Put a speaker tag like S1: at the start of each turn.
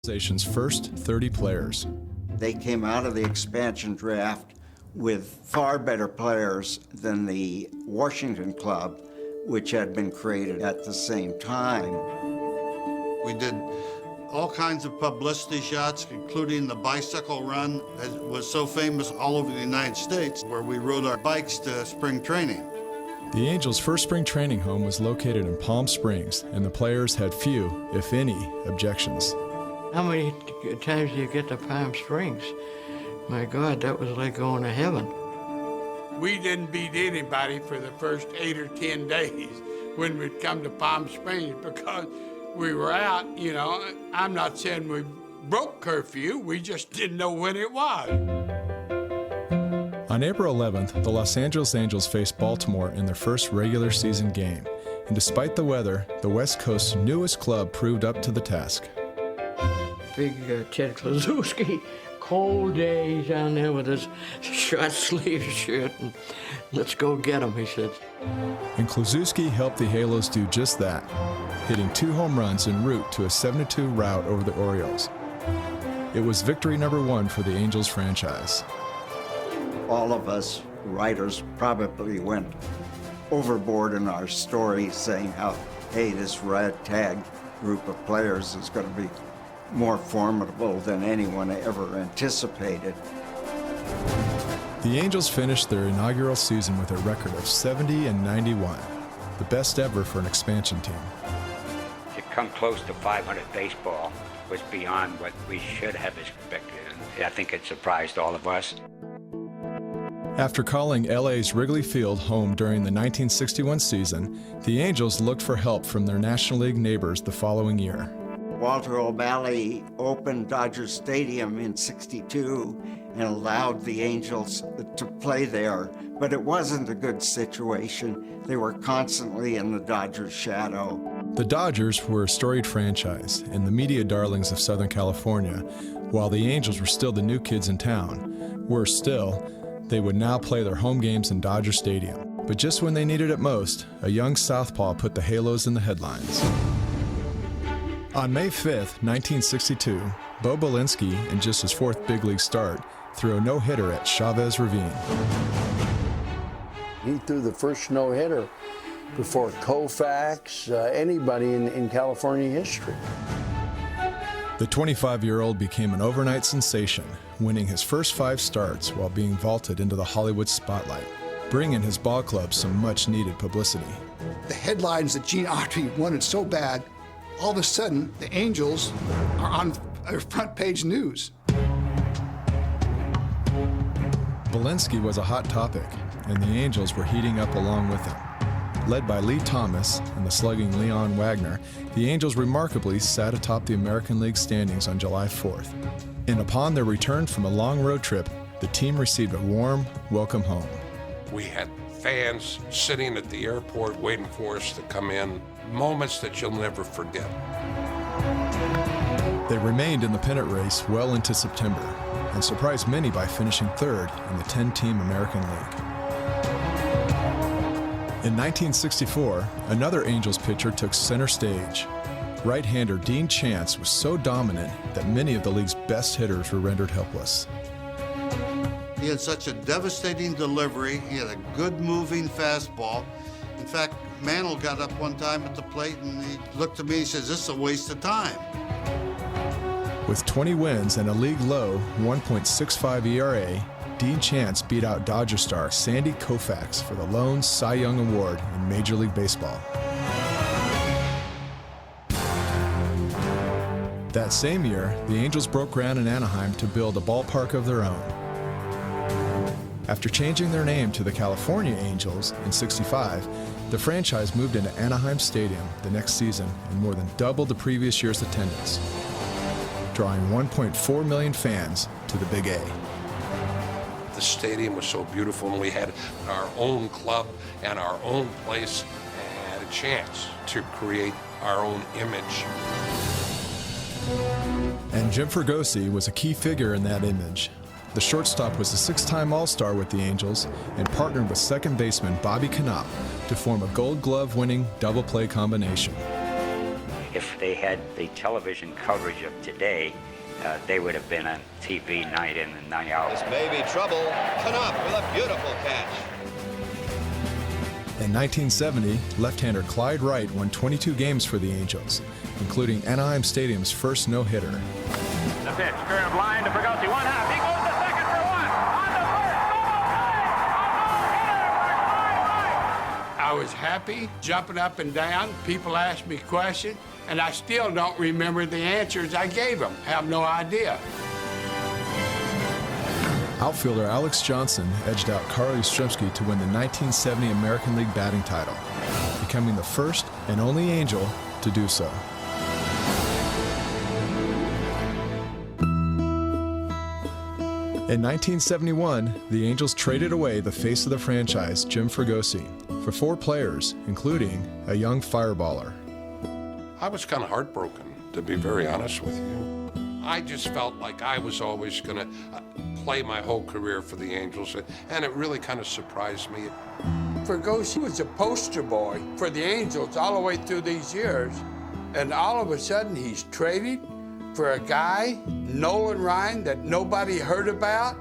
S1: organization's first 30 players.
S2: They came out of the expansion draft with far better players than the Washington club, which had been created at the same time.
S3: We did all kinds of publicity shots, including the bicycle run that was so famous all over the United States, where we rode our bikes to spring training.
S1: The Angels' first spring training home was located in Palm Springs, and the players had few, if any, objections.
S4: How many times do you get to Palm Springs? My God, that was like going to heaven.
S5: We didn't beat anybody for the first 8 or 10 days when we'd come to Palm Springs because we were out, you know. I'm not saying we broke curfew, we just didn't know when it was.
S1: On April 11th, the Los Angeles Angels faced Baltimore in their first regular season game, and despite the weather, the West Coast's newest club proved up to the task.
S4: Big Ted Kluszewski, cold day, he's down there with his short sleeve shirt, and let's go get him, he said.
S1: And Kluszewski helped the Halos do just that, hitting 2 home runs en route to a 7-2 rout over the Orioles. It was victory number 1 for the Angels franchise.
S2: All of us writers probably went overboard in our story, saying how, hey, this ragtag group of players is going to be more formidable than anyone ever anticipated.
S1: The Angels finished their inaugural season with a record of 70-91, the best ever for an expansion team.
S6: To come close to 500 baseball was beyond what we should have expected, and I think it surprised all of us.
S1: After calling LA's Wrigley Field home during the 1961 season, the Angels looked for help from their National League neighbors the following year.
S2: Walter O'Malley opened Dodger Stadium in '62 and allowed the Angels to play there, but it wasn't a good situation. They were constantly in the Dodgers' shadow.
S1: The Dodgers were a storied franchise and the media darlings of Southern California, while the Angels were still the new kids in town. Worse still, they would now play their home games in Dodger Stadium. But just when they needed it most, a young southpaw put the Halos in the headlines. On May 5th, 1962, Bo Belinsky, in just his 4th big league start, threw a no-hitter at Chavez Ravine.
S7: He threw the first no-hitter before Koufax, anybody in California history.
S1: The 25-year-old became an overnight sensation, winning his first 5 starts while being vaulted into the Hollywood spotlight, bringing his ball club some much-needed publicity.
S8: The headlines that Gene Autry wanted so bad, all of a sudden, the Angels are on front-page news.
S1: Belinsky was a hot topic, and the Angels were heating up along with him. Led by Lee Thomas and the slugging Leon Wagner, the Angels remarkably sat atop the American League standings on July 4th. And upon their return from a long road trip, the team received a warm welcome home.
S9: We had fans sitting at the airport waiting for us to come in, moments that you'll never forget.
S1: They remained in the pennant race well into September and surprised many by finishing 3rd in the 10-team American League. In 1964, another Angels pitcher took center stage. Right-hander Dean Chance was so dominant that many of the league's best hitters were rendered helpless.
S3: He had such a devastating delivery. He had a good moving fastball. In fact, Mantle got up one time at the plate and he looked at me and says, "This is a waste of time."
S1: With 20 wins and a league-low 1.65 ERA, Dean Chance beat out Dodger star Sandy Koufax for the lone Cy Young Award in Major League Baseball. That same year, the Angels broke ground in Anaheim to build a ballpark of their own. After changing their name to the California Angels in '65, the franchise moved into Anaheim Stadium the next season and more than doubled the previous year's attendance, drawing 1.4 million fans to the Big A.
S9: The stadium was so beautiful, and we had our own club and our own place and a chance to create our own image.
S1: And Jim Fregosi was a key figure in that image. The shortstop was a 6-time All-Star with the Angels and partnered with second baseman Bobby Knopp to form a Gold Glove-winning double-play combination.
S6: If they had the television coverage of today, they would have been on TV night in and night out.
S10: This may be trouble. Canup with a beautiful catch.
S1: In 1970, left-hander Clyde Wright won 22 games for the Angels, including Anaheim Stadium's first no-hitter.
S11: The pitch, curved line to Fregosi, one half. He goes to second for one. On the first,
S5: I was happy, jumping up and down. People asked me questions, and I still don't remember the answers I gave them. I have no idea.
S1: Outfielder Alex Johnson edged out Carl Yastrzemski to win the 1970 American League batting title, becoming the first and only Angel to do so. In 1971, the Angels traded away the face of the franchise, Jim Fregosi, for 4 players, including a young fireballer.
S9: I was kind of heartbroken, to be very honest with you. I just felt like I was always going to play my whole career for the Angels, and it really kind of surprised me.
S5: Fregosi was a poster boy for the Angels all the way through these years, and all of a sudden he's traded for a guy, Nolan Ryan, that nobody heard about.